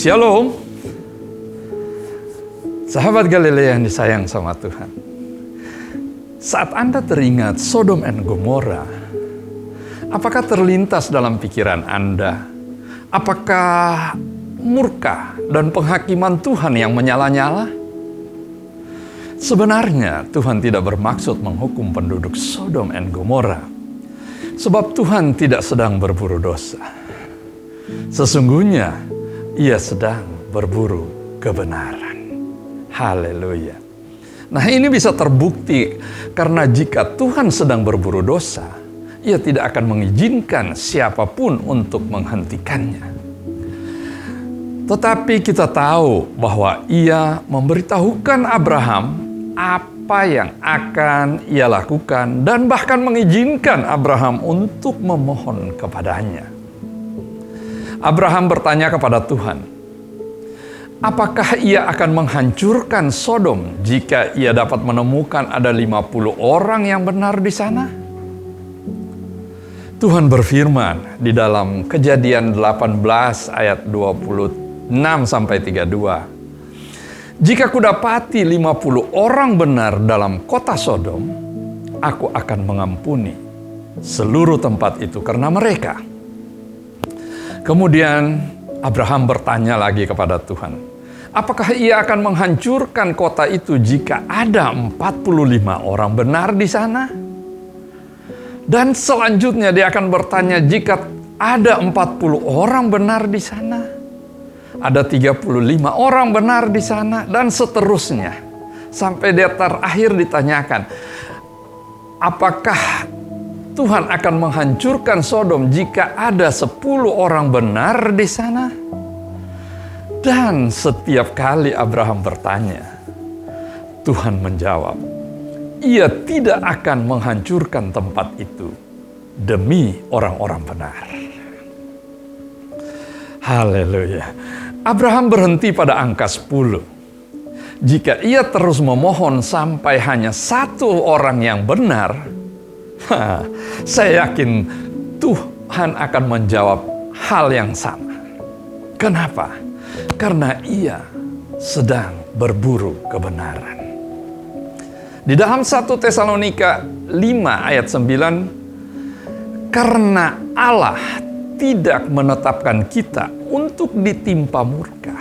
Shalom. Sahabat Galilea yang disayang sama Tuhan. Saat Anda teringat Sodom and Gomora, apakah terlintas dalam pikiran Anda? Apakah murka dan penghakiman Tuhan yang menyala-nyala? Sebenarnya Tuhan tidak bermaksud menghukum penduduk Sodom and Gomora. Sebab Tuhan tidak sedang berburu dosa. Sesungguhnya Ia sedang berburu kebenaran. Haleluya. Nah, ini bisa terbukti karena jika Tuhan sedang berburu dosa, Ia tidak akan mengizinkan siapapun untuk menghentikannya. Tetapi kita tahu bahwa Ia memberitahukan Abraham apa yang akan Ia lakukan dan bahkan mengizinkan Abraham untuk memohon kepadanya. Abraham bertanya kepada Tuhan, apakah ia akan menghancurkan Sodom jika ia dapat menemukan ada 50 orang yang benar di sana? Tuhan berfirman di dalam Kejadian 18 ayat 26-32. Jika kudapati 50 orang benar dalam kota Sodom, aku akan mengampuni seluruh tempat itu karena mereka. Kemudian Abraham bertanya lagi kepada Tuhan, apakah ia akan menghancurkan kota itu jika ada 45 orang benar di sana? Dan selanjutnya dia akan bertanya, jika ada 40 orang benar di sana, ada 35 orang benar di sana, dan seterusnya. Sampai dia terakhir ditanyakan, apakah Tuhan akan menghancurkan Sodom jika ada 10 orang benar di sana? Dan setiap kali Abraham bertanya, Tuhan menjawab, Ia tidak akan menghancurkan tempat itu demi orang-orang benar. Haleluya. Abraham berhenti pada angka 10. Jika ia terus memohon sampai hanya 1 orang yang benar, saya yakin Tuhan akan menjawab hal yang sama. Kenapa? Karena Ia sedang berburu kebenaran. Di dalam 1 Tesalonika 5 ayat 9, karena Allah tidak menetapkan kita untuk ditimpa murka,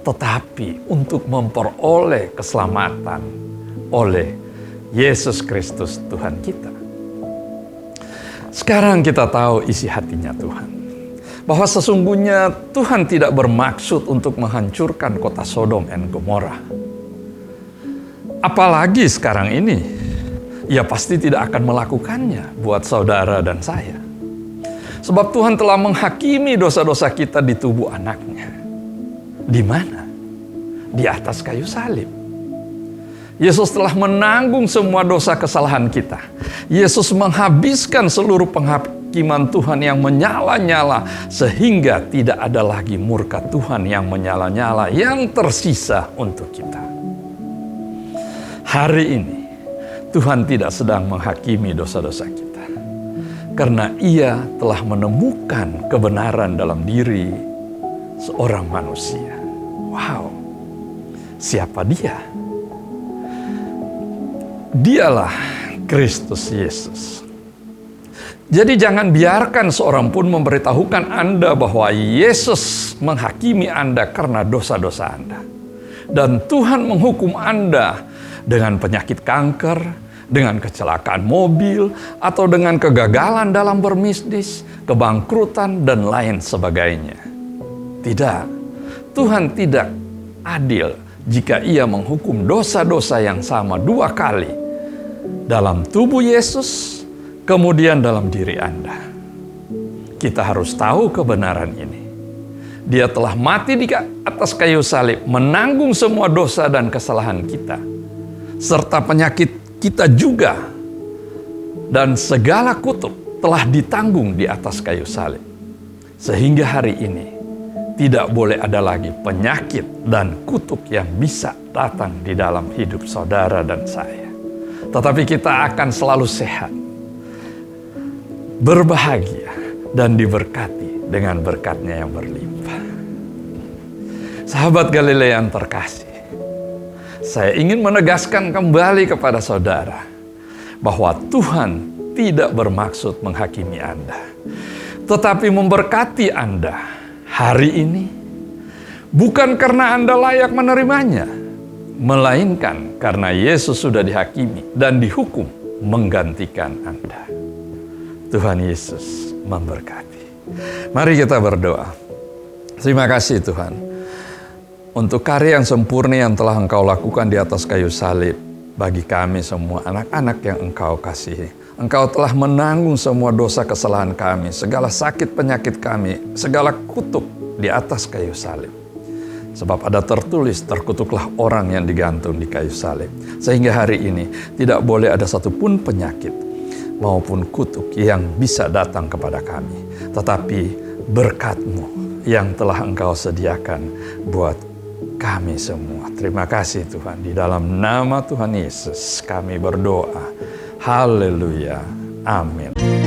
tetapi untuk memperoleh keselamatan oleh Yesus Kristus Tuhan kita. Sekarang kita tahu isi hatinya Tuhan. Bahwa sesungguhnya Tuhan tidak bermaksud untuk menghancurkan kota Sodom dan Gomora. Apalagi sekarang ini, Ia pasti tidak akan melakukannya buat saudara dan saya. Sebab Tuhan telah menghakimi dosa-dosa kita di tubuh anaknya. Di mana? Di atas kayu salib. Yesus telah menanggung semua dosa kesalahan kita. Yesus menghabiskan seluruh penghakiman Tuhan yang menyala-nyala sehingga tidak ada lagi murka Tuhan yang menyala-nyala yang tersisa untuk kita. Hari ini Tuhan tidak sedang menghakimi dosa-dosa kita karena Ia telah menemukan kebenaran dalam diri seorang manusia. Wow, siapa dia? Dialah Kristus Yesus. Jadi jangan biarkan seorang pun memberitahukan Anda bahwa Yesus menghakimi Anda karena dosa-dosa Anda. Dan Tuhan menghukum Anda dengan penyakit kanker, dengan kecelakaan mobil, atau dengan kegagalan dalam berbisnis, kebangkrutan, dan lain sebagainya. Tidak, Tuhan tidak adil jika Ia menghukum dosa-dosa yang sama 2 kali. Dalam tubuh Yesus, kemudian dalam diri Anda. Kita harus tahu kebenaran ini. Dia telah mati di atas kayu salib, menanggung semua dosa dan kesalahan kita, serta penyakit kita juga. Dan segala kutuk telah ditanggung di atas kayu salib. Sehingga hari ini, tidak boleh ada lagi penyakit dan kutuk yang bisa datang di dalam hidup saudara dan saya. Tetapi kita akan selalu sehat, berbahagia, dan diberkati dengan berkat-Nya yang berlimpah. Sahabat Galilea yang terkasih, saya ingin menegaskan kembali kepada saudara bahwa Tuhan tidak bermaksud menghakimi Anda, tetapi memberkati Anda hari ini, bukan karena Anda layak menerimanya, melainkan karena Yesus sudah dihakimi dan dihukum menggantikan Anda. Tuhan Yesus memberkati. Mari kita berdoa. Terima kasih Tuhan, untuk karya yang sempurna yang telah Engkau lakukan di atas kayu salib bagi kami semua anak-anak yang Engkau kasihi. Engkau telah menanggung semua dosa kesalahan kami, segala sakit penyakit kami, segala kutuk di atas kayu salib. Sebab ada tertulis, terkutuklah orang yang digantung di kayu salib. Sehingga hari ini tidak boleh ada satupun penyakit maupun kutuk yang bisa datang kepada kami. Tetapi berkat-Mu yang telah Engkau sediakan buat kami semua. Terima kasih Tuhan. Di dalam nama Tuhan Yesus kami berdoa. Haleluya. Amin.